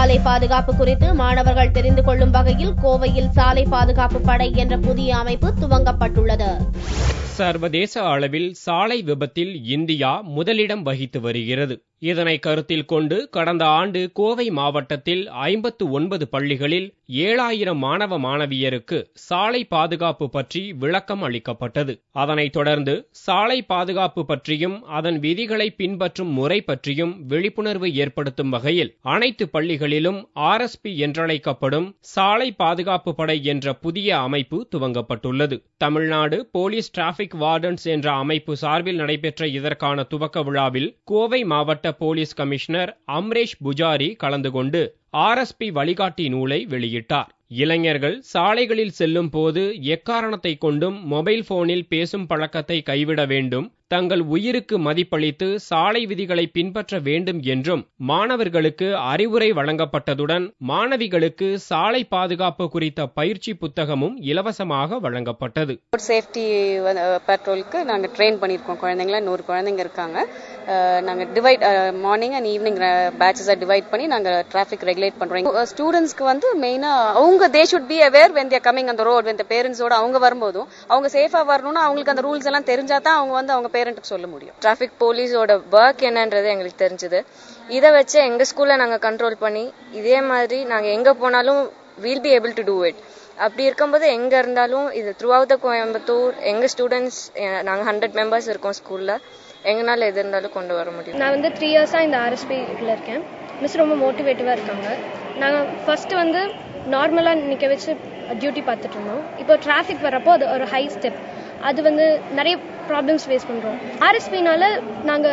சாலை பாதுகாப்பு குறித்து மாணவர்கள் தெரிந்து கொள்ளும் வகையில் கோவையில் சாலை பாதுகாப்பு படை என்ற புதிய அமைப்பு துவங்கப்பட்டுள்ளது. சர்வதேச அளவில் சாலை விபத்தில் இந்தியா முதலிடம் வகித்து வருகிறது. இதனை கருத்தில் கொண்டு கடந்த ஆண்டு கோவை மாவட்டத்தில் 59 பள்ளிகளில் 7000 மாணவ மாணவியருக்கு சாலை பாதுகாப்பு பற்றி விளக்கம் அளிக்கப்பட்டது. அதனைத் தொடர்ந்து சாலை பாதுகாப்பு பற்றியும் அதன் விதிகளை பின்பற்றும் முறை பற்றியும் விழிப்புணர்வு ஏற்படுத்தும் வகையில் அனைத்து பள்ளிகளிலும் RSP என்றழைக்கப்படும் சாலை பாதுகாப்பு படை என்ற புதிய அமைப்பு துவங்கப்பட்டுள்ளது. தமிழ்நாடு போலீஸ் டிராபிக் வார்டன்ஸ் என்ற அமைப்பு சார்பில் நடைபெற்ற இதற்கான துவக்க விழாவில் கோவை மாவட்ட போலீஸ் கமிஷனர் அம்ரேஷ் புஜாரி கலந்து கொண்டு RSP வழிகாட்டி நூலை வெளியிட்டார். இளைஞர்கள் சாலைகளில் செல்லும் போது எக்காரணத்தை கொண்டும் மொபைல் போனில் பேசும் பழக்கத்தை கைவிட வேண்டும், தங்கள் உயிருக்கு மதிப்பளித்து சாலை விதிகளை பின்பற்ற வேண்டும் என்றும் மாணவர்களுக்கு அறிவுரை வழங்கப்பட்டதுடன் மாணவிகளுக்கு சாலை பாதுகாப்பு குறித்த பயிற்சி புத்தகமும் இலவசமாக வழங்கப்பட்டது. சேஃப்டி பெட்ரோலுக்கு நாங்கள் ட்ரெயின் பண்ணியிருக்கோம். குழந்தைங்கள 100 குழந்தைங்க இருக்காங்க. நாங்கள் டிவைட் மார்னிங் அண்ட் ஈவினிங் பேட்சஸை டிவைட் பண்ணி நாங்கள் டிராஃபிக் ரெகுலேட் பண்றோம். ஸ்டூடெண்ட்ஸ்க்கு வந்து மெயினா அவங்க they should be aware when they are coming on the road, when the parents ஓட அவங்க வரும்போதும் அவங்க சேஃபா வரணும்னா அவங்களுக்கு அந்த ரூல்ஸ் எல்லாம் தெரிஞ்சா தான் அவங்க வந்து அவங்க பேரண்ட்க்கு சொல்ல முடியும். டிராஃபிக் போலீஸோட ஒர்க் என்னன்றது எங்களுக்கு தெரிஞ்சது. இதை வச்சு எங்க ஸ்கூல்ல நாங்க கண்ட்ரோல் பண்ணி இதே மாதிரி நாங்க எங்க போனாலும் we'll be able to do it. அப்படி இருக்கும்போது எங்க இருந்தாலும் இது த்ரூ அவுட் த கோயம்புத்தூர் எங்க ஸ்டூடெண்ட்ஸ் நாங்க 100 மெம்பர்ஸ் இருக்கோம் ஸ்கூல்ல. எங்கனால எது இருந்தாலும் கொண்டு வர முடியும். நான் வந்து 3 இயர்ஸா இந்த RSPல இருக்கேன். மிஸ் ரொம்ப மோட்டிவேட்டிவா இருக்காங்க. நாங்க ஃபர்ஸ்ட் வந்து நார்மலா நிக்க வச்சு டியூட்டி பார்த்துட்டு இருந்தோம். இப்போ டிராஃபிக் வரப்போ அது ஒரு ஹை ஸ்டெப். அது வந்து நிறைய ப்ராப்ளம்ஸ் ஃபேஸ் பண்றோம். RSPனால நாங்க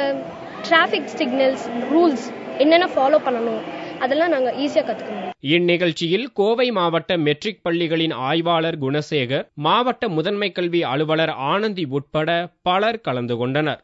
டிராஃபிக் சிக்னல்ஸ் ரூல்ஸ் என்னென்ன ஃபாலோ பண்ணணும் அதெல்லாம் நாங்க ஈஸியா கத்துக்கணும். இந்நிகழ்ச்சியில் கோவை மாவட்ட மெட்ரிக் பள்ளிகளின் ஆய்வாளர் குணசேகர், மாவட்ட முதன்மை கல்வி அலுவலர் ஆனந்தி உட்பட பலர் கலந்து கொண்டனர்.